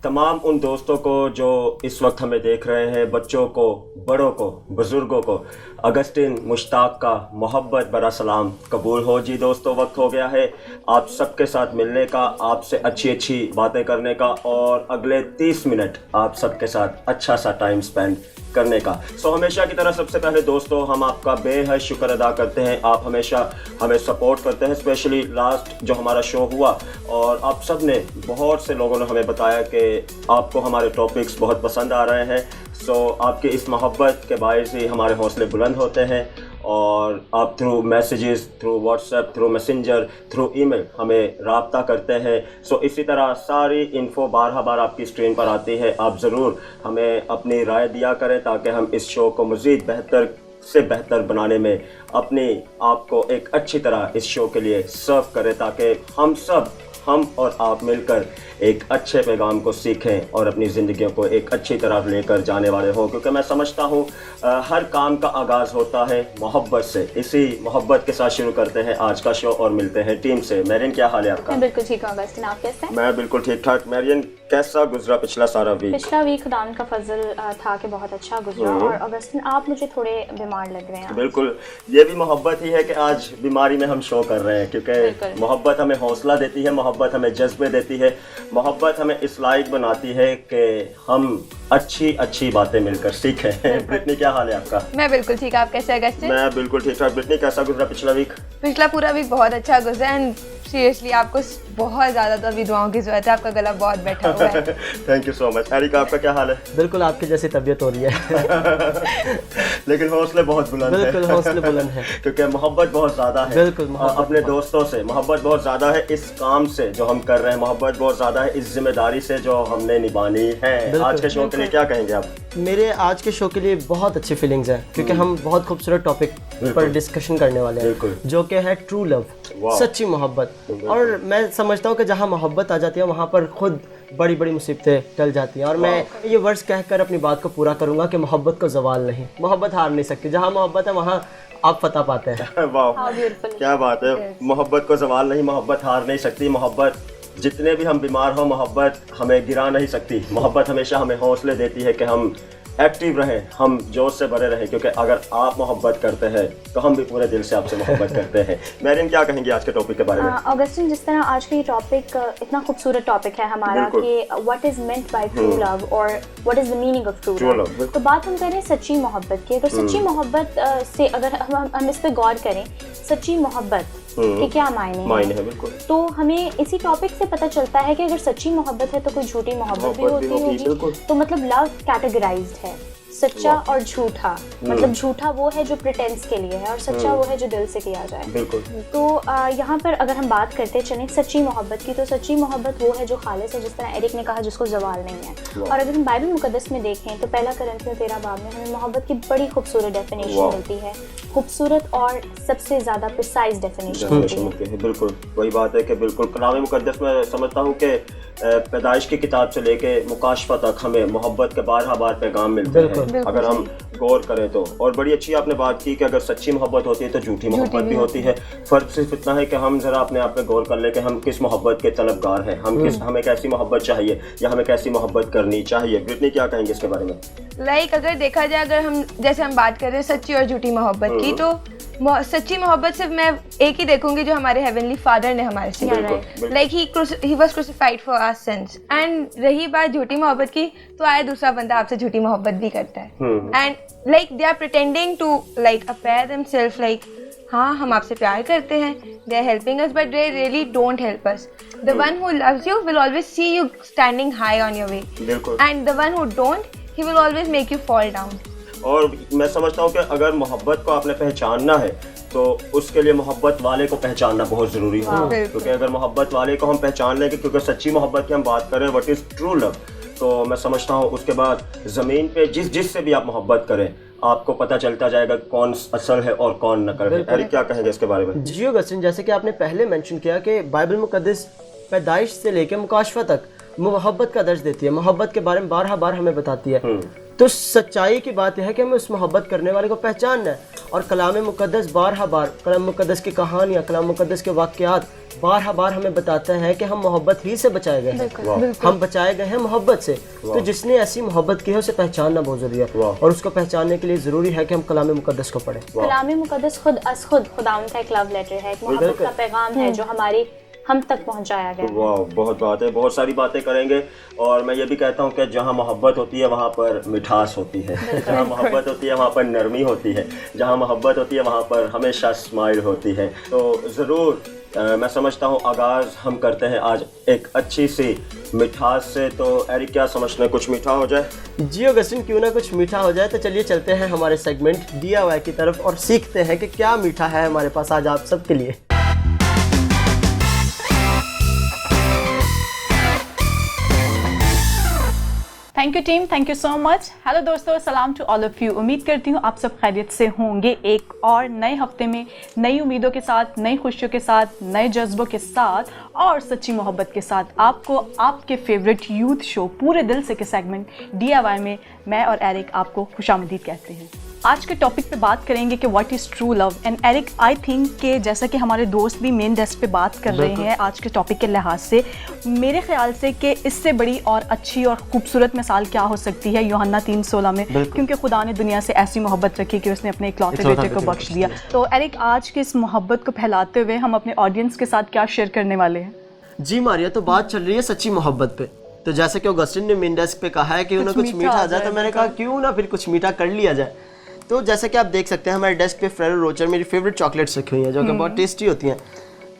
तमाम उन दोस्तों को जो इस वक्त हमें देख रहे हैं, बच्चों को, बड़ों को, बुज़ुर्गों को, अगस्टिन मुश्ताक का मोहब्बत भरा सलाम कबूल हो। जी दोस्तों, वक्त हो गया है आप सबके साथ मिलने का, आपसे अच्छी अच्छी बातें करने का और अगले 30 मिनट आप सबके साथ अच्छा सा टाइम स्पेंड करने का। हमेशा की तरह सबसे पहले दोस्तों हम आपका बेहद शुक्र अदा करते हैं। आप हमेशा हमें सपोर्ट करते हैं, स्पेशली लास्ट जो हमारा शो हुआ और आप सब ने, बहुत से लोगों ने हमें बताया कि आपको हमारे टॉपिक्स बहुत पसंद आ रहे हैं। आपकी इस मोहब्बत के बायस ही हमारे हौसले बुलंद होते हैं और आप through messages, through WhatsApp, through messenger, through email हमें राब्ता करते हैं। इसी तरह सारी इन्फो बार आपकी स्क्रीन पर आती है। आप ज़रूर हमें अपनी राय दिया करें ताकि हम इस शो को मज़ीद बेहतर से बेहतर बनाने में अपनी आपको एक अच्छी तरह इस शो के लिए सर्व करें, ताकि हम और आप मिलकर एक अच्छे पैगाम को सीखें और अपनी ज़िंदगियों को एक अच्छी तरफ लेकर जाने वाले हों। क्योंकि मैं समझता हूँ हर काम का आगाज़ होता है मोहब्बत से। इसी मोहब्बत के साथ शुरू करते हैं आज का शो और मिलते हैं टीम से। मैरियन, क्या हाल है आपका? मैं बिल्कुल ठीक हूँ अगस्टिन, आप कैसे हैं? मैं बिल्कुल ठीक ठाक। मैरियन, कैसा गुजरा पिछला सारा वीक? पिछला वीक खुदा का फजल था कि बहुत अच्छा गुजरा। और अगस्टिन, आप मुझे थोड़े बीमार लग रहे हैं। बिल्कुल, ये भी मोहब्बत ही है कि आज बीमारी में हम शो कर रहे हैं, क्योंकि मोहब्बत हमें हौसला देती है, मोहब्बत हमें जज्बे देती है, मोहब्बत हमें इस लायक बनाती है कि हम अच्छी बातें मिलकर सीखें। ब्रिटनी, क्या हाल है आपका? मैं बिल्कुल ठीक, आप कैसे अगस्टिन? मैं बिल्कुल ठीक ठाक। ब्रिटनी, कैसा गुजरा पिछला वीक? पिछला पूरा वीक बहुत अच्छा गुजरा एंड सीरियसली आपको बहुत ज़्यादा तो अभी दुआओं की ज़रूरत है, आपका गला बहुत बैठा हुआ है। Thank you so much. Erica, आपका क्या हाल है? बिल्कुल आपकी जैसी तबीयत हो रही है। लेकिन हौसले बहुत बुलंद है। बिल्कुल हौसले बुलंद है क्योंकि मोहब्बत बहुत ज़्यादा है। बिल्कुल, अपने दोस्तों से मोहब्बत बहुत ज़्यादा है, इस काम से जो हम कर रहे हैं मोहब्बत बहुत ज़्यादा है, इस जिम्मेदारी से जो हमने निभानी है। आज के शो के लिए क्या कहेंगे आप? मेरे आज के शो के लिए बहुत अच्छी फीलिंग्स हैं, क्योंकि हम बहुत खूबसूरत टॉपिक पर डिस्कशन करने वाले हैं, जो कि है ट्रू लव, सच्ची मोहब्बत। और मैं समझता हूँ कि जहाँ मोहब्बत आ जाती है वहाँ पर खुद बड़ी बड़ी मुसीबतें टल जाती हैं। और मैं ये वर्ड्स कहकर अपनी बात को पूरा करूँगा कि मोहब्बत को जवाल नहीं, मोहब्बत हार नहीं सकती। जहाँ मोहब्बत है वहाँ आप फतह पाते हैं। वाह, क्या बात है। मोहब्बत को जवाल नहीं, मोहब्बत हार नहीं सकती। मोहब्बत, जितने भी हम बीमार हों, मोहब्बत हमें गिरा नहीं सकती। मोहब्बत हमेशा हमें हौसले देती है कि हम एक्टिव रहें, हम जोश से भरे रहें, क्योंकि अगर आप मोहब्बत करते हैं तो हम भी पूरे दिल से आपसे मोहब्बत करते हैं। मैरियन, क्या कहेंगी आज के टॉपिक के बारे में? अगस्टिन, जिस तरह आज का ये टॉपिक इतना खूबसूरत टॉपिक है हमारा कि what is meant by true love और what is the meaning of true love. तो बात हम करें सच्ची मोहब्बत की। अगर सच्ची मोहब्बत से अगर हम इस पे गौर करें, सच्ची मोहब्बत के क्या मायने हैं? बिल्कुल। तो हमें इसी टॉपिक से पता चलता है कि अगर सच्ची मोहब्बत है तो कोई झूठी मोहब्बत भी होती होगी। तो मतलब लव कैटेगराइज्ड है, सच्चा और झूठा। मतलब झूठा वो है जो प्रिटेंस के लिए है और सच्चा वो है जो दिल से किया जाए। बिल्कुल। तो यहाँ पर अगर हम बात करते चलें सच्ची मोहब्बत की, तो सच्ची मोहब्बत वो है जो खालिस है, जिस तरह एरिक ने कहा, जिसको जवाल नहीं है। और अगर हम बाइबल मुकद्दस में देखें तो पहला कुरिन्थियों 13 बाब में हमें मोहब्बत की बड़ी खूबसूरत डेफिनेशन मिलती है, खूबसूरत और सबसे ज़्यादा प्रिसाइज डेफिनेशन मिलती है। बिल्कुल वही बात है कि बिल्कुल कलाम मुकद्दस में समझता हूँ कि पैदाइश की किताब से लेके मुकाशफा तक हमें मोहब्बत के बार पैगाम मिलते हैं अगर हम गौर करें तो। और बड़ी अच्छी आपने बात की कि अगर सच्ची मोहब्बत होती है तो झूठी मोहब्बत भी होती है। फ़र्क सिर्फ इतना है कि हम ज़रा अपने आप में गौर कर लें कि हम किस मोहब्बत के तलबगार हैं, हमें कैसी मोहब्बत चाहिए या हमें कैसी मोहब्बत करनी चाहिए। ब्रिटनी, क्या कहेंगे इसके बारे में? अगर देखा जाए, अगर हम जैसे हम बात कर रहे हैं सच्ची और झूठी मोहब्बत की, तो सच्ची मोहब्बत सिर्फ मैं एक ही देखूंगी जो हमारे हेवनली फादर ने हमारे से किया है। Like he was crucified for our sins. And रही बात झूठी मोहब्बत की, तो आया दूसरा बंदा आपसे झूठी मोहब्बत भी करता है and like they are pretending to like appear themselves like हाँ हम आपसे प्यार करते हैं, they are helping us, but they really don't help us. The one who loves you will always see you standing high on your way and the one who don't he will always make you fall down. और मैं समझता हूँ कि अगर मोहब्बत को आपने पहचानना है तो उसके लिए मोहब्बत वाले को पहचानना बहुत ज़रूरी है। क्योंकि अगर मोहब्बत वाले को हम पहचान लेंगे, क्योंकि सच्ची मोहब्बत की हम बात करें, व्हाट इज़ ट्रू लव, तो मैं समझता हूँ उसके बाद ज़मीन पे जिससे भी आप मोहब्बत करें आपको पता चलता जाएगा कौन असल है और कौन नकल है। एरिक, क्या कहेंगे इसके बारे में? जी अगस्टिन, जैसे कि आपने पहले मेंशन किया कि बाइबल मुकद्दस पैदाइश से लेकर मुकाशफा तक मोहब्बत का दर्ज देती है, मोहब्बत के बारे में बार हमें बताती है। तो सच्चाई की बात यह है कि हमें उस मोहब्बत करने वाले को पहचानना है। और कलाम मुक़द्दस बारहा बार, कलाम मुक़द्दस की कहानियाँ, कलाम मुक़द्दस के वाक़यात बारहा बार हमें बताते हैं कि हम मोहब्बत ही से बचाए गए हैं, हम बचाए गए हैं मोहब्बत से। तो जिसने ऐसी मोहब्बत की है उसे पहचानना बहुत ज़रूरी है, और उसको पहचानने के लिए ज़रूरी है कि हम कलाम मुक़द्दस को पढ़ें। कलाम मुक़द्दस खुद खुदावंद का एक लव लेटर है, एक मोहब्बत का पैगाम है जो हमारी हम तक पहुंचाया गया। वाह, बहुत बात है, बहुत सारी बातें करेंगे। और मैं ये भी कहता हूँ कि जहाँ मोहब्बत होती है वहाँ पर मिठास होती है, जहाँ मोहब्बत होती है वहाँ पर नरमी होती है, जहाँ मोहब्बत होती है वहाँ पर हमेशा स्माइल होती है। तो ज़रूर मैं समझता हूँ आगाज़ हम करते हैं आज एक अच्छी सी मिठास से। तो एरिक क्या समझते हैं, कुछ मीठा हो जाए? जी ऑगस्टिन, क्यों ना कुछ मीठा हो जाए। तो चलिए चलते हैं हमारे सेगमेंट DIY की तरफ और सीखते हैं कि क्या मीठा है हमारे पास आज आप सबके लिए। Thank you team, thank you so much. Hello दोस्तों, सलाम टू ऑल ऑफ यू। उम्मीद करती हूँ आप सब खैरियत से होंगे। एक और नए हफ्ते में नई उम्मीदों के साथ, नई खुशियों के साथ, नए जज्बों के साथ और सच्ची मोहब्बत के साथ आपको आपके फेवरेट यूथ शो पूरे दिल से के सेगमेंट DIY में मैं और एरिक आपको खुशामदीद कहते हैं। आज के टॉपिक पे बात करेंगे कि what is true love. And Eric, I think कि जैसा कि हमारे दोस्त भी मेन डेस्क पे बात कर रहे हैं आज के टॉपिक के लिहाज से, मेरे ख्याल से कि इससे बड़ी और अच्छी और खूबसूरत मिसाल क्या हो सकती है यूहन्ना 3:16 में, क्योंकि खुदा ने दुनिया से ऐसी मोहब्बत रखी कि उसने अपने इकलौते बेटे को बख्श दिया। तो एरिक, आज के इस मोहब्बत को फैलाते हुए हम अपने ऑडियंस के साथ क्या शेयर करने वाले हैं? जी मारिया, तो बात चल रही है सच्ची मोहब्बत पे। तो जैसे कि ऑगस्टिन ने मेन डेस्क पे कहा है कि उन्हें कुछ मीठा आ जाए, तो मैंने कहा क्यों ना फिर कुछ मीठा कर लिया जाए। तो जैसे कि आप देख सकते हैं हमारे डेस्क पे फेरो रोचर मेरी फेवरेट चॉकलेट्स रखी हुई हैं जो कि बहुत टेस्टी होती हैं।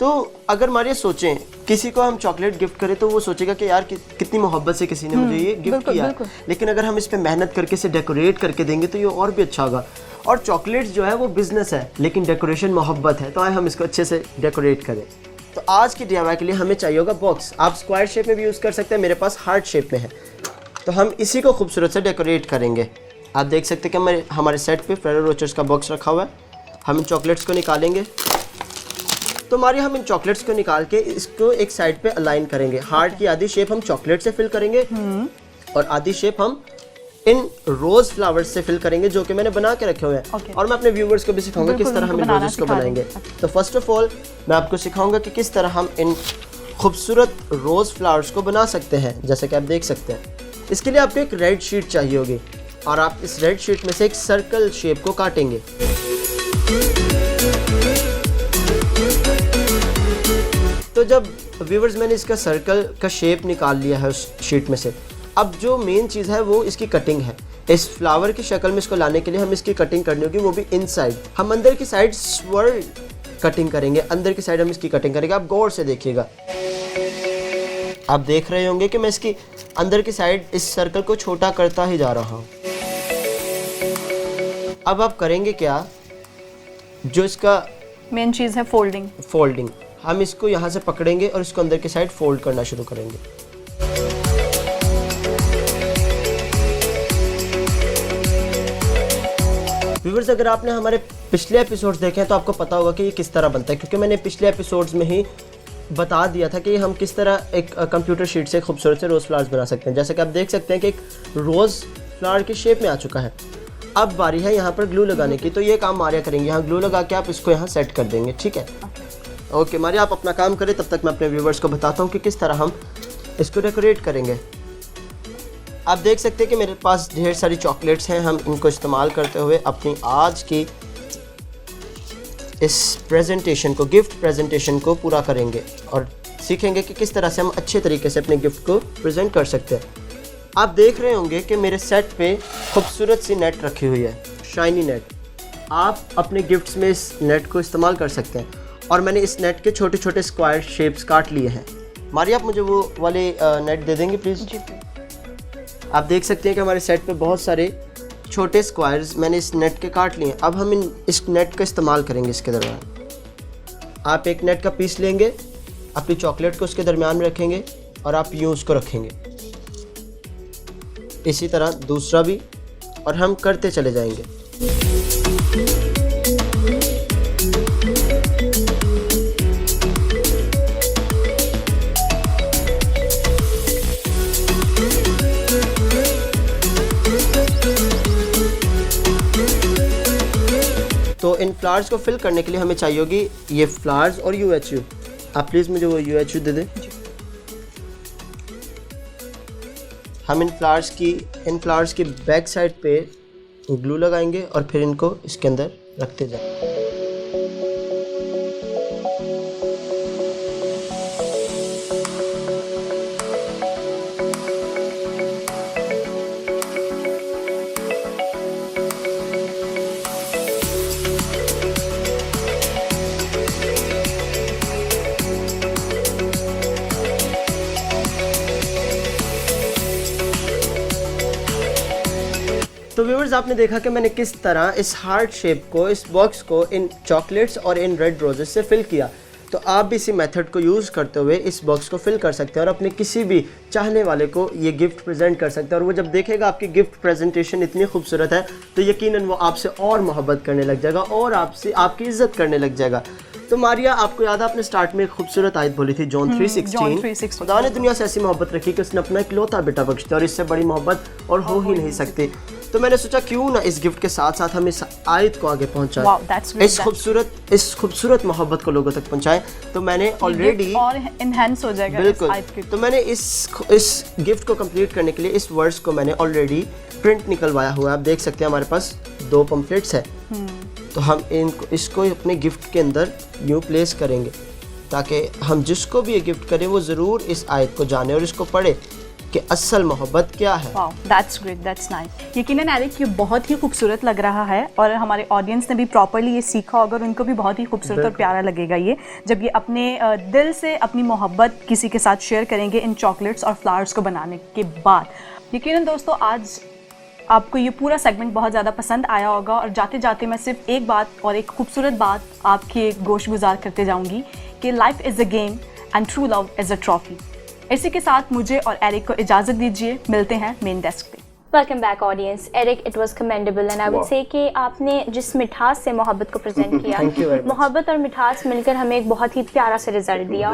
तो अगर मारिया सोचें किसी को हम चॉकलेट गिफ्ट करें तो वो सोचेगा कि यार कितनी मोहब्बत से किसी ने मुझे ये गिफ्ट किया। लेकिन अगर हम इस पे मेहनत करके इसे डेकोरेट करके देंगे तो ये और भी अच्छा होगा। और चॉकलेट्स जो है वो बिजनेस है, लेकिन डेकोरेशन मोहब्बत है। तो आए हम इसको अच्छे से डेकोरेट करें। तो आज की DIY के लिए हमें चाहिए होगा बॉक्स। आप स्क्वायर शेप में भी यूज़ कर सकते हैं, मेरे पास हार्ट शेप में है। तो हम इसी को खूबसूरत से डेकोरेट करेंगे। आप देख सकते हैं कि हमारे सेट पे फेरो रोचर्स का बॉक्स रखा हुआ है। हम इन चॉकलेट्स को निकालेंगे। तो हमारे हम इन चॉकलेट्स को निकाल के इसको एक साइड पे अलाइन करेंगे। हार्ट की आधी शेप हम चॉकलेट से फिल करेंगे और आधी शेप हम इन रोज फ्लावर्स से फिल करेंगे जो कि मैंने बना के रखे हुए हैं। और मैं अपने व्यूवर्स को भी सिखाऊंगा किस तरह हम इन रोजेस को बनाएंगे। तो फर्स्ट ऑफ ऑल मैं आपको सिखाऊंगा कि किस तरह हम इन खूबसूरत रोज फ्लावर्स को बना सकते हैं। जैसे कि आप देख सकते हैं, इसके लिए आपको एक रेड शीट चाहिए होगी और आप इस रेड शीट में से एक सर्कल शेप को काटेंगे। तो जब व्यूवर्स मैंने इसका सर्कल का शेप निकाल लिया है उस शीट में से, अब जो मेन चीज़ है वो इसकी कटिंग है। इस फ्लावर की शक्ल में इसको लाने के लिए हम इसकी कटिंग करनी होगी, वो भी इनसाइड। हम अंदर की साइड स्वर्ल कटिंग करेंगे, अंदर की साइड हम इसकी कटिंग करेंगे। आप गौर से देखिएगा, आप देख रहे होंगे कि मैं इसकी अंदर की साइड इस सर्कल को छोटा करता ही जा रहा हूँ। अब आप करेंगे क्या, जो इसका मेन चीज़ है फोल्डिंग। हम इसको यहाँ से पकड़ेंगे और इसको अंदर की साइड फोल्ड करना शुरू करेंगे। व्यूअर्स, अगर आपने हमारे पिछले एपिसोड्स देखे हैं तो आपको पता होगा कि ये किस तरह बनता है, क्योंकि मैंने पिछले एपिसोड्स में ही बता दिया था कि हम किस तरह एक कंप्यूटर शीट से खूबसूरत से रोज़ फ्लावर्स बना सकते हैं। जैसे कि आप देख सकते हैं कि एक रोज़ फ्लावर की शेप में आ चुका है। अब बारी है यहाँ पर ग्लू लगाने की, तो ये काम मारिया करेंगे। यहाँ ग्लू लगा के आप इसको यहाँ सेट कर देंगे, ठीक है? ओके मारिया, आप अपना काम करें, तब तक मैं अपने व्यूवर्स को बताता हूँ कि किस तरह हम इसको डेकोरेट करेंगे। आप देख सकते हैं कि मेरे पास ढेर सारी चॉकलेट्स हैं। हम इनको इस्तेमाल करते हुए अपनी आज की इस प्रेजेंटेशन को, गिफ्ट प्रेजेंटेशन को पूरा करेंगे और सीखेंगे कि किस तरह से हम अच्छे तरीके से अपने गिफ्ट को प्रेजेंट कर सकते हैं। आप देख रहे होंगे कि मेरे सेट पे खूबसूरत सी नेट रखी हुई है, शाइनी नेट। आप अपने गिफ्ट्स में इस नेट को इस्तेमाल कर सकते हैं। और मैंने इस नेट के छोटे छोटे स्क्वायर शेप्स काट लिए हैं। मारिया, आप मुझे वो वाले नेट दे देंगे प्लीज़? आप देख सकते हैं कि हमारे सेट पे बहुत सारे छोटे स्क्वायर्स मैंने इस नेट के काट लिए हैं। अब हम इस नेट का इस्तेमाल करेंगे इसके दरमियान। आप एक नेट का पीस लेंगे, अपनी चॉकलेट को उसके दरमियान में रखेंगे और आप यूँ उसको रखेंगे। इसी तरह दूसरा भी, और हम करते चले जाएंगे। तो इन फ्लावर्स को फिल करने के लिए हमें चाहिए होगी ये फ्लावर्स और UHU। आप प्लीज़ मुझे वो UHU दे दें। हम इन फ्लावर्स की बैक साइड पे ग्लू लगाएंगे और फिर इनको इसके अंदर रखते जाएंगे। तो व्यूअर्स, आपने देखा कि मैंने किस तरह इस हार्ट शेप को, इस बॉक्स को इन चॉकलेट्स और इन रेड रोजेस से फिल किया। तो आप भी इसी मेथड को यूज़ करते हुए इस बॉक्स को फिल कर सकते हैं और अपने किसी भी चाहने वाले को ये गिफ्ट प्रेजेंट कर सकते हैं। और वो जब देखेगा आपकी गिफ्ट प्रेजेंटेशन इतनी खूबसूरत है तो यकीनन वो आपसे और मोहब्बत करने लग जाएगा और आपसे आपकी इज्जत करने लग जाएगा। तो मारिया, आपको याद है आपने स्टार्ट में एक खूबसूरत आयत बोली थी, जॉन 3:16, खुदा ने दुनिया से ऐसी मोहब्बत रखी कि उसने अपना इकलौता बेटा बख्श दिया और इससे बड़ी मोहब्बत और हो ही नहीं सकती। तो मैंने सोचा क्यों ना इस गिफ्ट के साथ साथ हम इस आयत को आगे पहुंचाएं, इस खूबसूरत मोहब्बत को लोगों तक पहुंचाएं। तो मैंने ऑलरेडी और एनहांस हो जाएगा बिल्कुल। तो मैंने इस गिफ्ट को कंप्लीट करने के लिए इस वर्ड्स को मैंने ऑलरेडी प्रिंट निकलवाया हुआ है। आप देख सकते हैं हमारे पास 2 पम्फलेट्स है। तो हम इसको अपने गिफ्ट के अंदर यूँ प्लेस करेंगे ताकि हम जिसको भी ये गिफ्ट करें वो ज़रूर इस आयत को जाने और इसको पढ़े कि असल मोहब्बत क्या है। Wow, that's great, that's nice. यकीनन एरिक, ये बहुत ही खूबसूरत लग रहा है और हमारे ऑडियंस ने भी प्रॉपर्ली ये सीखा होगा और उनको भी बहुत ही खूबसूरत और प्यारा लगेगा ये, जब ये अपने दिल से अपनी मोहब्बत किसी के साथ शेयर करेंगे इन चॉकलेट्स और फ्लावर्स को बनाने के बाद। यकीनन दोस्तों, आज आपको ये पूरा सेगमेंट बहुत ज़्यादा पसंद आया होगा और जाते जाते मैं सिर्फ एक बात और एक खूबसूरत बात आपके गोश गुजार करते जाऊँगी कि life is a game and true love is a trophy. इसी के साथ मुझे और एरिक को इजाज़त दीजिए, मिलते हैं मेन डेस्क पे। Welcome back audience. Eric, it was commendable and I would say कि आपने जिस मिठास से मोहब्बत को प्रेजेंट किया, मोहब्बत और मिठास मिलकर हमें एक बहुत ही प्यारा सा रिजल्ट दिया।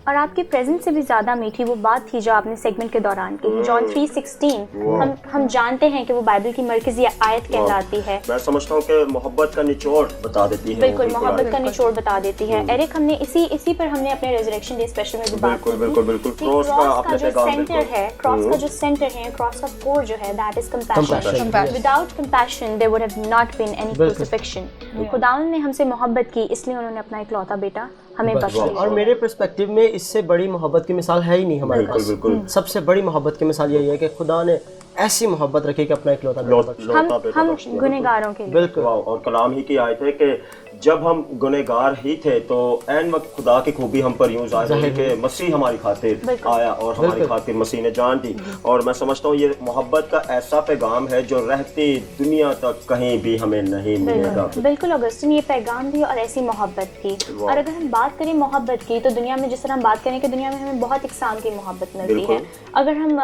और आपकी प्रेजेंस से भी ज़्यादा मीठी वो बात थी जो आपने सेगमेंट के दौरान की। जॉन 3:16 हम जानते हैं कि वो बाइबल की मरकज़ी आयत कहलाती है। मैं समझता हूँ कि मोहब्बत का निचोड़ बता देती है। बिल्कुल, मोहब्बत का निचोड़ बता देती है। एरिक, हमने इसी पर हमने अपने रेजरेक्शन डे स्पेशल में भी बात की। बिल्कुल। क्रॉस का जो सेंटर है, क्रॉस का जो सेंटर है, क्रॉस का कोर जो है, that is compassion. Without compassion there would have not been any crucifixion. खुदावंद ने हमसे मोहब्बत की, इसलिए उन्होंने अपना इकलौता बेटा हमें बख्श दिया। और मेरे पर्सपेक्टिव में इससे बड़ी मोहब्बत की मिसाल है ही नहीं हमारे पास। बिल्कुल। सबसे बड़ी मोहब्बत की मिसाल यही है कि खुदा ने ऐसी मोहब्बत रखी कि अपना इकलौता बेटा हम गुनहगारों के लिए। बिल्कुल। और कलाम ही की आयत है कि जब हम गुनहगार ही थे तो ऐन वक्त खुदा की खूबी हम पर यूं ज़ाहिर हुई कि मसीह हमारी खातिर आया और हमारी खातिर मसीह ने जान दी। और मैं समझता हूँ ये मोहब्बत का ऐसा पैगाम है जो रहती दुनिया तक कहीं भी हमें नहीं मिलेगा। बिल्कुल ऑगस्टिन, ये पैगाम भी और ऐसी मोहब्बत थी। और अगर हम बात करें मोहब्बत की तो दुनिया में, जिस तरह हम बात करें कि दुनिया में हमें बहुत इकसाम की मोहब्बत मिलती है। अगर हम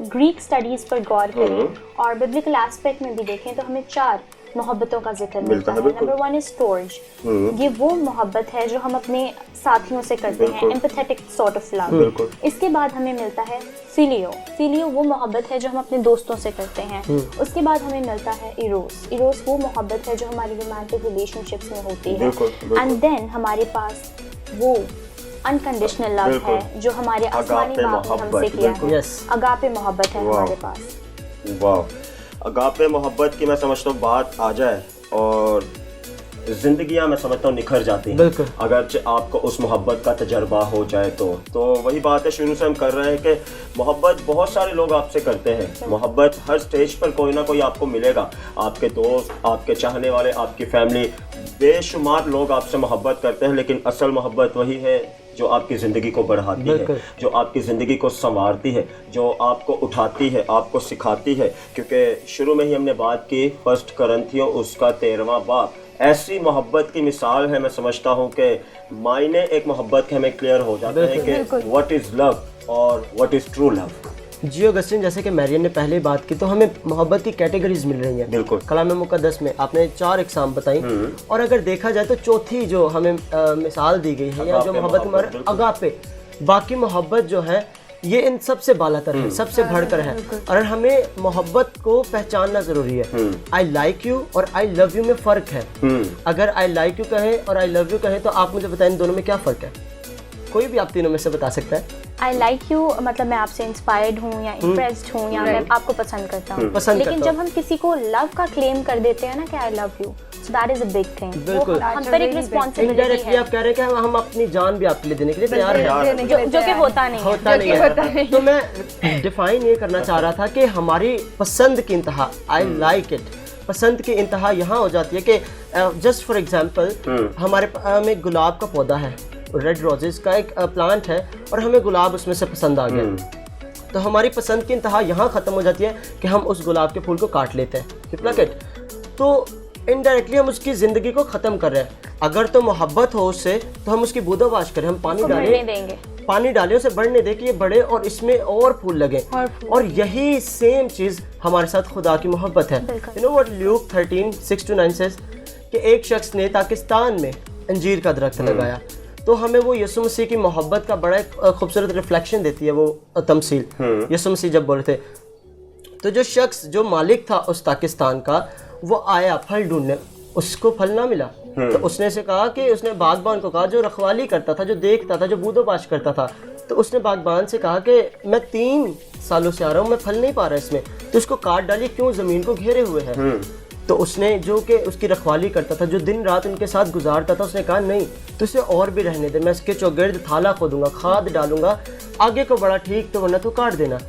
ग्रीक स्टडीज़ पर गौर करें और बिब्लिकल एस्पेक्ट में भी देखें तो हमें 4 मोहब्बतों का जिक्र मिलता है। Number 1 is storge. ये वो मोहब्बत है जो हम अपने साथियों से करते हैं, एम्पैथेटिक सॉर्ट ऑफ लव। इसके बाद हमें मिलता है फिलियो। फिलियो वो मोहब्बत है जो हम अपने दोस्तों से करते हैं। उसके बाद हमें मिलता है इरोस। इरोस वो मोहब्बत है जो हमारी रोमांटिक रिलेशनशिप्स में होती है। एंड देन हमारे पास वो अनकंडीशनल लव है जो हमारे आसमानी बाप ने हमसे किया है। अगापे मोहब्बत है हमारे पास। वाह, अगापे मोहब्बत की मैं समझता हूँ बात आ जाए और जिंदगियां मैं समझता हूँ निखर जाती हैं अगर आपको उस मोहब्बत का तजर्बा हो जाए तो वही बात है शुरू से हम कर रहे हैं कि मोहब्बत बहुत सारे लोग आपसे करते हैं। मोहब्बत हर स्टेज पर कोई ना कोई आपको मिलेगा, आपके दोस्त, आपके चाहने वाले, आपकी फैमिली, बेशुमार लोग आपसे मोहब्बत करते हैं। लेकिन असल मोहब्बत वही है जो आपकी ज़िंदगी को बढ़ाती है, जो आपकी ज़िंदगी को संवारती है, जो आपको उठाती है, आपको सिखाती है। क्योंकि शुरू में ही हमने बात की 1 कुरिन्थियों उसका 13वां बाब ऐसी मोहब्बत की मिसाल है। मैं समझता हूँ कि मायने एक मोहब्बत के हमें क्लियर हो जाते हैं कि व्हाट इज़ लव और व्हाट इज़ ट्रू लव। जी ऑगस्टिन, जैसे कि मैरियन ने पहले बात की तो हमें मोहब्बत की कैटेगरीज मिल रही हैं। बिल्कुल। कलाम मुक़द्दस में आपने 4 इकसाम बताई और अगर देखा जाए तो चौथी जो हमें मिसाल दी गई है या जो मोहब्बत हमारे अगापे, बाकी मोहब्बत जो है ये इन सबसे बालातर है, सबसे बढ़कर है। और हमें मोहब्बत को पहचानना जरूरी है। आई लाइक यू और आई लव यू में फ़र्क है। अगर आई लाइक यू कहें और आई लव यू कहें तो आप मुझे बताएं इन दोनों में क्या फ़र्क है? कोई भी आप तीनों में से बता सकता है। आई लाइक यू मतलब मैं आपसे इंस्पायर्ड हूँ या इम्प्रेस्ड हूँ या मैं आपको पसंद करता हूँ। लेकिन जब हम किसी को लव का क्लेम कर देते हैं ना कि I love you, so that is a big thing। बिल्कुल, हम पर एक रिस्पॉन्सिबिलिटी इनडायरेक्टली आप कह रहे हैं कि हम अपनी जान भी आपके लिए देने के लिए तैयार हैं, जो कि होता नहीं है। तो मैं डिफाइन ये करना चाह रहा था कि हमारी पसंद की इंतहा, आई लाइक इट, पसंद की इंतहा यहाँ हो जाती है कि जस्ट फॉर एग्जांपल हमारे में गुलाब का पौधा है, रेड रोजेस का एक प्लांट है और हमें गुलाब उसमें से पसंद आ गया, तो हमारी पसंद की इंतहा यहाँ ख़त्म हो जाती है कि हम उस गुलाब के फूल को काट लेते हैं, प्लक इट। तो इनडायरेक्टली हम उसकी ज़िंदगी को ख़त्म कर रहे हैं। अगर तो मोहब्बत हो उससे तो हम उसकी बूदाबाश करें, हम पानी डालें उसे बढ़ने दें कि ये बढ़े और इसमें और फूल लगे। और यही सेम चीज़ हमारे साथ खुदा की मोहब्बत है। You know what Luke 13:6-9 says कि एक शख्स ने पाकिस्तान में अंजीर का दरख्त लगाया, तो हमें वो यीशु मसीह की मोहब्बत का बड़ा एक खूबसूरत रिफ्लेक्शन देती है वो तमसील। यीशु मसीह जब बोले थे तो जो शख्स जो मालिक था उस पाकिस्तान का वो आया फल ढूंढने, उसको फल ना मिला, तो उसने से कहा कि उसने बागबान को कहा जो रखवाली करता था, जो देखता था, जो बूदोबाश करता था, तो उसने बागबान से कहा कि मैं 3 सालों से आ रहा हूँ, मैं फल नहीं पा रहा इसमें, तो उसको काट डालिए, क्यों ज़मीन को घेरे हुए है। तो उसने जो कि उसकी रखवाली करता था, जो दिन रात उनके साथ गुजारता था, उसने कहा नहीं तो इसे और भी रहने दे, मैं इसके चौगिर्द थाला खोदूंगा, खाद डालूंगा, आगे को बड़ा ठीक तो वरना तो काट देना।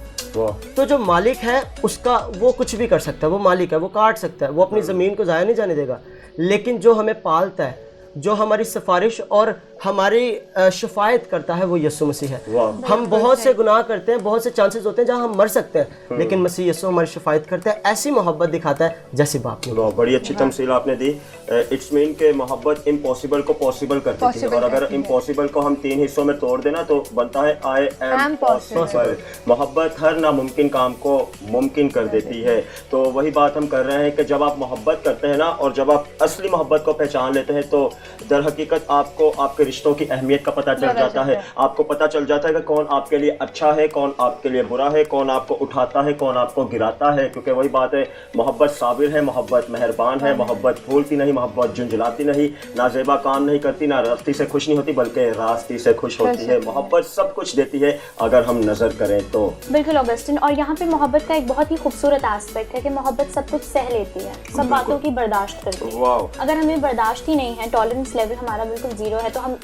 तो जो मालिक है उसका वो कुछ भी कर सकता है, वो मालिक है, वो काट सकता है, वो अपनी ज़मीन को ज़ाया नहीं जाने देगा। लेकिन जो हमें पालता है, जो हमारी सिफारिश और हमारी शफायत करता है वो यीशु मसीह है। हम बहुत से गुनाह करते हैं, बहुत से चांसेस होते हैं जहां हम मर सकते हैं, लेकिन मसीह यीशु हमारी शफायत करता है, ऐसी मोहब्बत दिखाता है जैसे बाप ने। वाह, बड़ी अच्छी तमसील आपने दी। इट्स मीन के मोहब्बत इम्पॉसिबल को पॉसिबल करती थी, और अगर इम्पॉसिबल को हम 3 हिस्सों में तोड़ देना तो बनता है आई एम पॉसिबल। मोहब्बत हर नामुमकिन काम को मुमकिन कर देती है। तो वही बात हम कर रहे हैं कि जब आप मोहब्बत करते हैं ना, और जब आप असली मोहब्बत को पहचान लेते हैं, तो दर हकीकत आपको आपके रिश्तों की अहमियत का पता चल जाता है। आपको पता चल जाता है कि कौन आपके लिए अच्छा है, कौन आपके लिए बुरा है, कौन आपको उठाता है, कौन आपको गिराता है। क्योंकि वही बात है, मोहब्बत साबिर है, मोहब्बत मेहरबान है, मोहब्बत भूलती नहीं, मोहब्बत झुंझलाती नहीं, ना ज़ेबा काम नहीं करती, ना रास्ती से खुश नहीं होती, बल्कि रास्ती से खुश होती है। मोहब्बत सब कुछ देती है अगर हम नज़र करें तो। बिल्कुल ऑगस्टिन, और यहाँ पे मोहब्बत का एक बहुत ही खूबसूरत एस्पेक्ट है कि मोहब्बत सब कुछ सह लेती है, सब बातों की बर्दाश्त करती है। अगर हमें बर्दाश्त ही नहीं है, टॉलरेंस लेवल हमारा बिल्कुल जीरो है, तो हम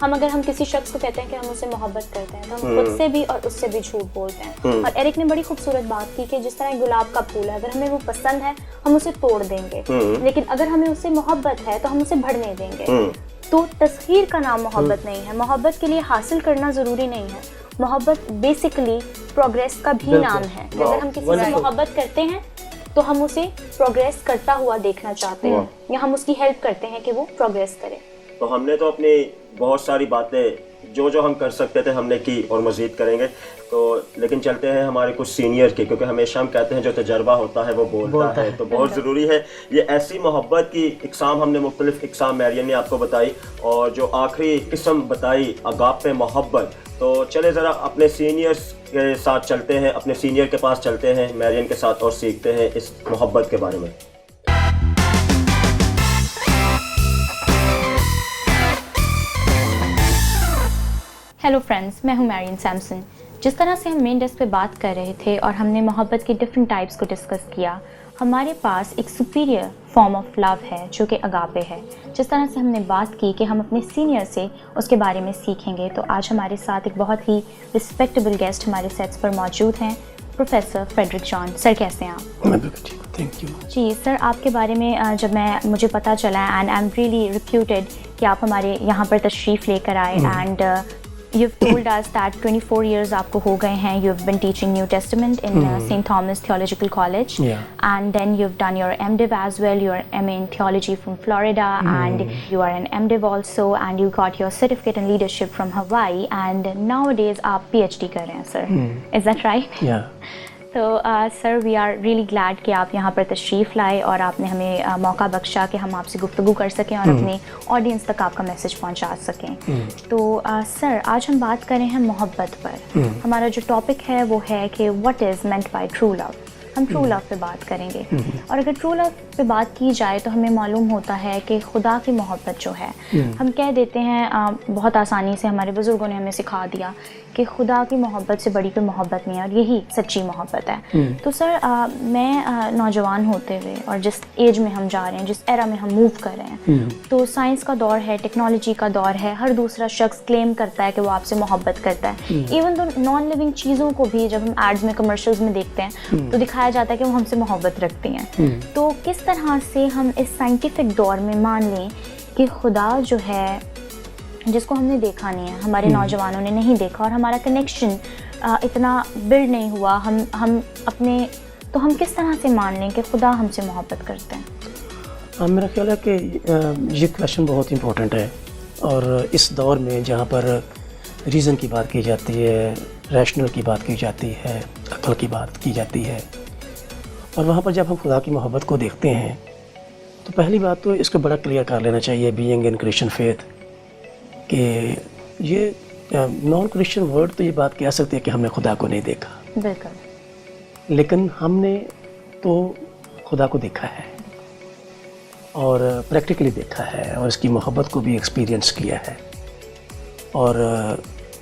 अगर हम किसी शख्स को कहते हैं कि हम उससे मोहब्बत करते हैं, तो हम खुद से भी और उससे भी झूठ बोलते हैं। और एरिक ने बड़ी खूबसूरत बात की कि जिस तरह गुलाब का फूल है, अगर हमें वो पसंद है हम उसे तोड़ देंगे, लेकिन अगर हमें उससे मोहब्बत है तो हम उसे बढ़ने देंगे। तो तस्खीर का नाम मोहब्बत नहीं है। मोहब्बत के लिए हासिल करना ज़रूरी नहीं है। मोहब्बत बेसिकली प्रोग्रेस का भी नाम है। अगर हम किसी से मोहब्बत करते हैं तो हम उसे प्रोग्रेस करता हुआ देखना चाहते हैं, या हम उसकी हेल्प करते हैं कि वो प्रोग्रेस करे। तो हमने तो अपनी बहुत सारी बातें जो हम कर सकते थे हमने की, और मज़ीद करेंगे। तो लेकिन चलते हैं हमारे कुछ सीनियर के, क्योंकि हमेशा हम कहते हैं जो तजर्बा होता है वो बोलता है। तो बहुत ज़रूरी है ये ऐसी मोहब्बत की इकसाम, हमने मुख्तलिफ इकसाम मैरियन ने आपको बताई, और जो आखिरी किस्म बताई अगापे मोहब्बत। तो चले ज़रा अपने सीनियर्स के साथ चलते हैं, अपने सीनियर के पास चलते हैं मैरियन के साथ, और सीखते हैं इस मोहब्बत के बारे में। हेलो फ्रेंड्स, मैं हूं मैरियन सैमसन। जिस तरह से हम मेन डेस्क पे बात कर रहे थे और हमने मोहब्बत के डिफरेंट टाइप्स को डिस्कस किया, हमारे पास एक सुपीरियर फॉर्म ऑफ लव है जो कि अगापे है। जिस तरह से हमने बात की कि हम अपने सीनियर से उसके बारे में सीखेंगे, तो आज हमारे साथ एक बहुत ही रिस्पेक्टेबल गेस्ट हमारे सेट्स पर मौजूद हैं, प्रोफेसर फ्रेडरिक जॉन। सर कैसे हैं आप? मैं बिल्कुल ठीक हूँ, थैंक यू। जी सर, आपके बारे में जब मुझे पता चला, and I am really reputed कि आप हमारे यहाँ पर तशरीफ़ लेकर आए, and you've told us that 24 years आपको हो गए हैं, you've been teaching New Testament in St. Thomas Theological College, and then you've done your MDiv as well, your MA in Theology from Florida, and you are an MDiv also, and you got your certificate in leadership from Hawaii, and nowadays आप PhD कर रहे हैं sir, is that right? Yeah. तो sir we are really glad कि आप यहाँ पर तशरीफ़ लाए और आपने हमें मौका बख्शा कि हम आपसे गुफ्तगू कर सकें और अपने ऑडियंस तक आपका मैसेज पहुँचा सकें। तो सर आज हम बात कर रहे हैं मोहब्बत पर। हमारा जो टॉपिक है वो है कि what is meant by true love. हम ट्रू लव पे बात करेंगे और अगर ट्रू लव पे बात की जाए तो हमें मालूम होता है कि खुदा की मोहब्बत जो है, हम कह देते हैं बहुत आसानी से, हमारे बुज़ुर्गों ने हमें सिखा दिया कि खुदा की मोहब्बत से बड़ी कोई मोहब्बत नहीं है और यही सच्ची मोहब्बत है। तो सर मैं नौजवान होते हुए और जिस एज में हम जा रहे हैं, जिस एरा में हम मूव कर रहे हैं, तो साइंस का दौर है, टेक्नोलॉजी का दौर है, हर दूसरा शख्स क्लेम करता है कि वो आपसे मोहब्बत करता है। इवन तो नॉन लिविंग चीज़ों को भी जब हम एड्स में, कमर्शियल्स में देखते हैं तो दिखाया जाता है कि वो हमसे मोहब्बत रखती हैं। तो किस तरह से हम इस साइंटिफिक दौर में मान लें कि खुदा जो है, जिसको हमने देखा नहीं है, हमारे नौजवानों ने नहीं देखा और हमारा कनेक्शन इतना बिल्ड नहीं हुआ, हम अपने, तो हम किस तरह से मान लें कि खुदा हमसे मोहब्बत करते हैं? मेरा ख्याल है कि ये क्वेश्चन बहुत इम्पोर्टेंट है और इस दौर में जहाँ पर रीज़न की बात की जाती है, रैशनल की बात की जाती है, अक्ल की बात की जाती है, और वहाँ पर जब हम खुदा की मोहब्बत को देखते हैं तो पहली बात तो इसको बड़ा क्लियर कर लेना चाहिए, बीइंग इन क्रिश्चियन फेथ, कि ये नॉन क्रिश्चियन वर्ड तो ये बात कह सकते हैं कि हमने खुदा को नहीं देखा, बिल्कुल, लेकिन हमने तो खुदा को देखा है और प्रैक्टिकली देखा है और इसकी मोहब्बत को भी एक्सपीरियंस किया है। और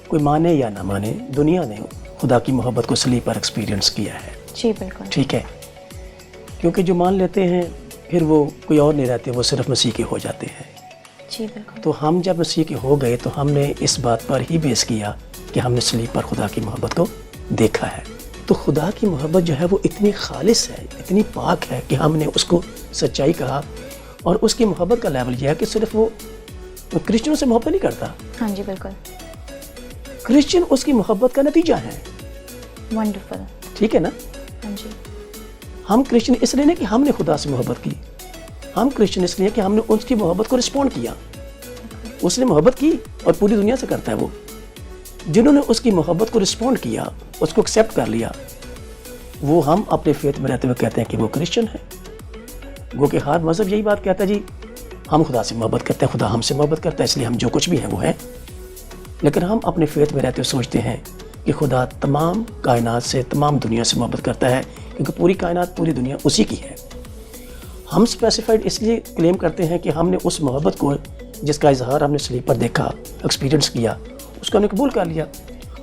कोई माने या ना माने, दुनिया ने खुदा की मोहब्बत को सलीब पर एक्सपीरियंस किया है। जी बिल्कुल, ठीक है, क्योंकि जो मान लेते हैं फिर वो कोई और नहीं रहते, वो सिर्फ मसीह के हो जाते हैं। जी बिल्कुल। तो हम जब मसीह के हो गए तो हमने इस बात पर ही बेस किया कि हमने सलीब पर खुदा की मोहब्बत को देखा है। तो खुदा की मोहब्बत जो है वो इतनी खालिस है, इतनी पाक है कि हमने उसको सच्चाई कहा। और उसकी मोहब्बत का लेवल यह है कि सिर्फ वो क्रिश्चियनों से मोहब्बत नहीं करता। हाँ जी बिल्कुल, क्रिश्चियन उसकी मोहब्बत का नतीजा है। वंडरफुल, ठीक है ना। हाँ जी, हम क्रिश्चियन इसलिए नहीं कि हमने खुदा से मोहब्बत की, हम क्रिश्चियन इसलिए कि हमने उसकी मोहब्बत को रिस्पॉन्ड किया। उसने मोहब्बत की और पूरी दुनिया से करता है वो। जिन्होंने उसकी मोहब्बत को रिस्पॉन्ड किया, उसको एक्सेप्ट कर लिया, वो हम अपने फेथ में रहते हुए कहते हैं कि वो क्रिश्चियन है। गो कि हर मज़हब यही बात कहता है, जी हम खुदा से मोहब्बत करते हैं, खुदा हमसे मोहब्बत करता है, इसलिए हम जो कुछ भी हैं वो हैं। लेकिन हम अपने फेथ में रहते हुए सोचते हैं कि खुदा तमाम कायनात से, तमाम दुनिया से मोहब्बत करता है, क्योंकि पूरी कायनात, पूरी दुनिया उसी की है। हम स्पेसिफाइड इसलिए क्लेम करते हैं कि हमने उस मोहब्बत को, जिसका इजहार हमने सलीब पर देखा, एक्सपीरियंस किया, उसको हमने कबूल कर लिया।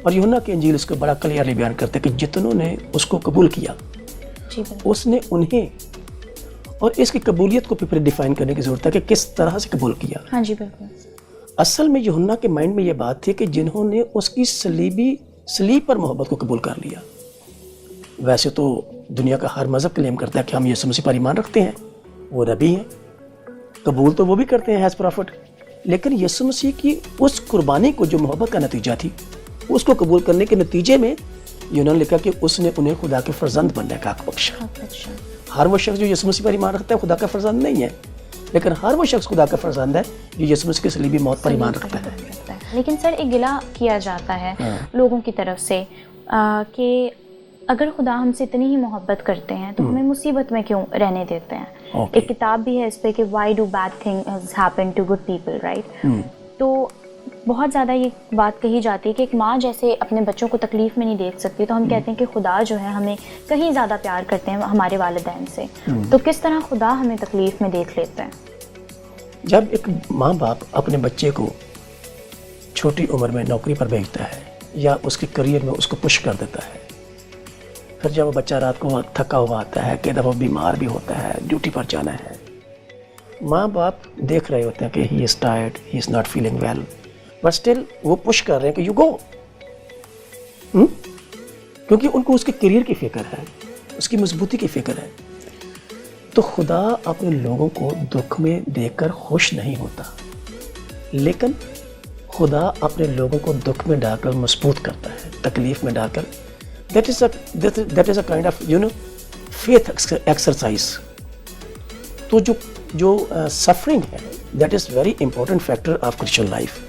और यूहन्ना की इंजील इसको बड़ा क्लियरली बयान करते हैं कि जितनों ने उसको कबूल किया, उसने उन्हें, और इसकी कबूलियत को फिर डिफाइन करने की ज़रूरत है कि किस तरह से कबूल किया। हाँ जी बिल्कुल। असल में यूहन्ना के माइंड में ये बात थी कि जिन्होंने उसकी सलीब पर मोहब्बत को कबूल कर लिया। वैसे तो दुनिया का हर मज़हब क्लेम करता है कि हम यीशु मसीह पर ईमान रखते हैं, वो नबी हैं, कबूल तो वो भी करते हैं एज प्रॉफिट, लेकिन यीशु मसीह की उस कुर्बानी को, जो मोहब्बत का नतीजा थी, उसको कबूल करने के नतीजे में यूहन्ना ने लिखा कि उसने उन्हें खुदा के फर्जंद बनने का हक बख्शा। हर वो शख्स जो यीशु मसीह पर ईमान रखता है खुदा का फर्जंद नहीं है, लेकिन हर वो शख्स खुदा का फर्जंद है जो यीशु मसीह की सलीबी मौत पर ईमान रखता है। लेकिन सर एक गिला किया जाता है लोगों की तरफ से कि अगर खुदा हमसे इतनी ही मोहब्बत करते हैं तो हमें मुसीबत में क्यों रहने देते हैं। एक किताब भी है इस पे कि why do bad things happen to good people, right. तो बहुत ज़्यादा ये बात कही जाती है कि एक माँ जैसे अपने बच्चों को तकलीफ़ में नहीं देख सकती, तो हम कहते हैं कि खुदा जो है हमें कहीं ज़्यादा प्यार करते हैं हमारे वालिदैन से। तो किस तरह खुदा हमें तकलीफ़ में देख लेते हैं? जब एक माँ बाप अपने बच्चे को छोटी उम्र में नौकरी पर भेजता है या उसके करियर में उसको पुश कर देता है, फिर जब वो बच्चा रात को थका हुआ आता है, कई दफ़ा बीमार भी होता है, ड्यूटी पर जाना है, माँ बाप देख रहे होते हैं कि he is tired, he is not feeling well, but still वो पुश कर रहे हैं कि यू गो, क्योंकि उनको उसके करियर की फिक्र है, उसकी मजबूती की फिक्र है। तो खुदा अपने लोगों को दुख में देखकर खुश नहीं होता, लेकिन खुदा अपने लोगों को दुख में डालकर मजबूत करता है, तकलीफ में डालकर। That is a kind of faith exercise. तो जो सफरिंग है, that is very important factor of Christian life.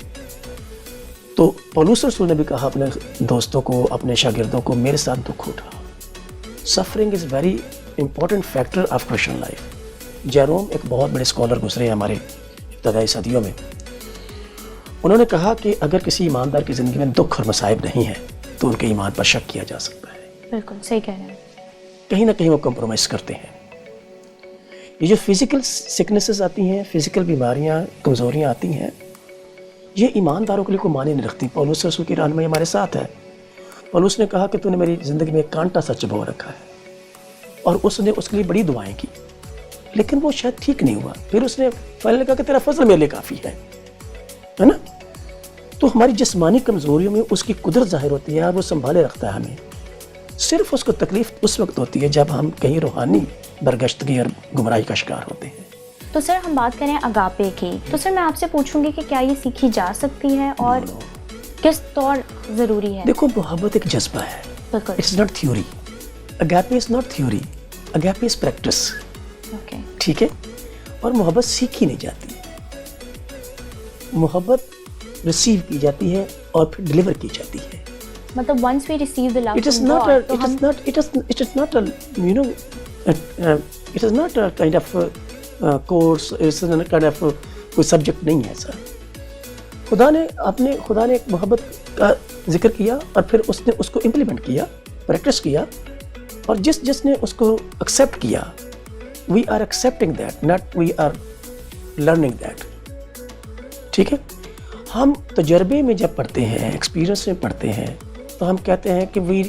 तो पौलुस रसूल ने भी कहा अपने दोस्तों को, अपने शागिर्दों को, मेरे साथ दुख उठा, suffering is very important factor of Christian life. Jerome एक बहुत बड़े स्कॉलर गुजरे हैं हमारे इब्तदाई सदियों में। उन्होंने कहा कि अगर किसी ईमानदार की ज़िंदगी में दुख और मसाइब नहीं है तो उनके ईमान पर शक किया जा सकता है। बिल्कुल सही कह रहे हैं। कहीं ना कहीं वो कॉम्प्रोमाइज़ करते हैं। ये जो फिज़िकल सिकनेसेस आती हैं, फिज़िकल बीमारियां, कमज़ोरियां आती हैं, ये ईमानदारों के लिए कोई माने नहीं रखती। पौलुस रसूल की रहनुमाई हमारे साथ है। पौलुस ने कहा कि तूने मेरी ज़िंदगी में एक कांटा सा चबो रखा है, और उसने उसके लिए बड़ी दुआएं की, लेकिन वो शायद ठीक नहीं हुआ। फिर उसने फाइनली कहा कि तेरा फजल मेरे लिए काफ़ी है ना। तो हमारी जिस्मानी कमज़ोरियों में उसकी कुदरत ज़ाहिर होती है और वो संभाले रखता है हमें। सिर्फ उसको तकलीफ उस वक्त होती है जब हम कहीं रूहानी बरगश्तगी और गुमराही का शिकार होते हैं। तो सर हम बात करें अगापे की, तो सर मैं आपसे पूछूंगी कि क्या ये सीखी जा सकती है और किस तौर ज़रूरी है? देखो, मोहब्बत एक जज्बा है, बिल्कुल। It's not theory. Agape is not theory, agape is practice. Okay, ठीक है। और मोहब्बत सीखी नहीं जाती, मोहब्बत रिसीव की जाती है और फिर डिलीवर की जाती है। मतलब once we receive the love It is from not God, a, तो it is हम not, it is not a, you know, it is not a kind of course, it's not kind of कोई subject नहीं है sir. खुदा ने एक मोहब्बत का जिक्र किया और फिर उसने उसको इम्प्लीमेंट किया, प्रैक्टिस किया, और जिसने उसको एक्सेप्ट किया, we are accepting that, not we are learning that. ठीक है। हम तजर्बे में जब पढ़ते हैं, एक्सपीरियंस में पढ़ते हैं, तो हम कहते हैं कि we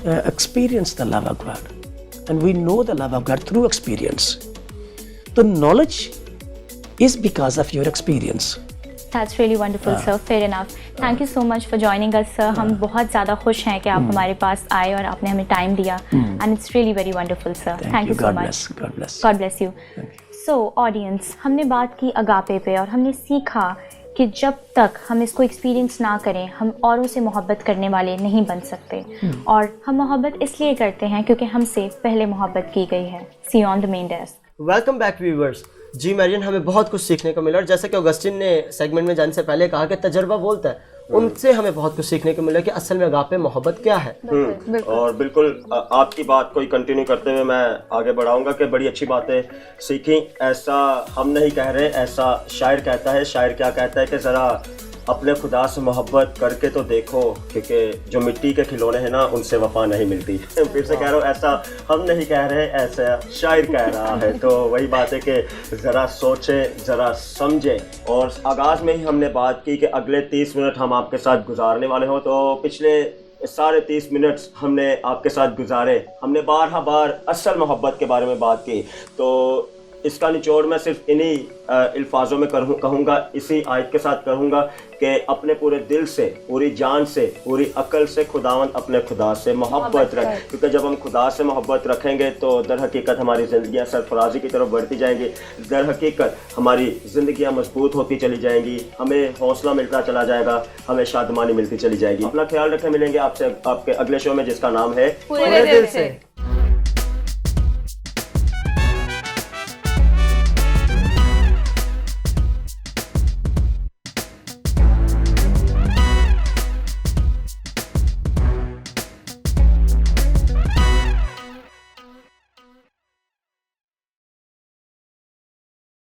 experience the love of God and we know the love of God through experience. तो knowledge is because of your experience. That's really wonderful, sir. Fair enough. Thank you so much for joining us, sir. हम बहुत ज़्यादा खुश हैं कि आप हमारे पास आए और आपने हमें टाइम दिया. And it's really very wonderful, sir. Thank you so much. God bless. God bless you. So, audience, हमने बात की अगापे पे और हमने सीखा कि जब तक हम इसको एक्सपीरियंस ना करें, हम औरों से मोहब्बत करने वाले नहीं बन सकते। और हम मोहब्बत इसलिए करते हैं क्योंकि हमसे पहले मोहब्बत की गई है। See you on the main desk. Welcome back viewers. जी मैरियन, हमें बहुत कुछ सीखने को मिला, और जैसे कि ऑगस्टिन ने सेगमेंट में जाने से पहले कहा कि तजर्बा बोलता है, उनसे हमें बहुत कुछ सीखने को मिला कि असल में अगापे मोहब्बत क्या है। और बिल्कुल आपकी बात को कंटिन्यू करते हुए मैं आगे बढ़ाऊंगा कि बड़ी अच्छी बातें सीखी। ऐसा हम नहीं कह रहे, ऐसा शायर कहता है। शायर क्या कहता है कि ज़रा अपने खुदा से मोहब्बत करके तो देखो, क्योंकि जो मिट्टी के खिलौने हैं ना, उनसे वफा नहीं मिलती। फिर से कह रहा हूँ, ऐसा हम नहीं कह रहे, ऐसा शायर कह रहा है। तो वही बात है कि ज़रा सोचें, ज़रा समझें। और आगाज़ में ही हमने बात की कि अगले 30 मिनट हम आपके साथ गुजारने वाले हो। तो पिछले साढ़े 30 मिनट हमने आपके साथ गुजारे, हमने बार असल मोहब्बत के बारे में बात की। तो इसका निचोड़ मैं सिर्फ इन्हीं अल्फाजों में कहूँगा, इसी आयत के साथ कहूँगा कि अपने पूरे दिल से, पूरी जान से, पूरी अकल से खुदावंद अपने खुदा से मोहब्बत रखें। क्योंकि जब हम खुदा से मोहब्बत रखेंगे तो दर हकीकत हमारी ज़िंदगियाँ सरफराजी की तरफ बढ़ती जाएंगी। दर हकीकत हमारी ज़िंदगियाँ मजबूत होती चली जाएंगी, हमें हौसला मिलता चला जाएगा, हमें शादमानी मिलती चली जाएगी। अपना ख्याल रखें। मिलेंगे आपसे आपके अगले शो में, जिसका नाम है पूरे दिल से।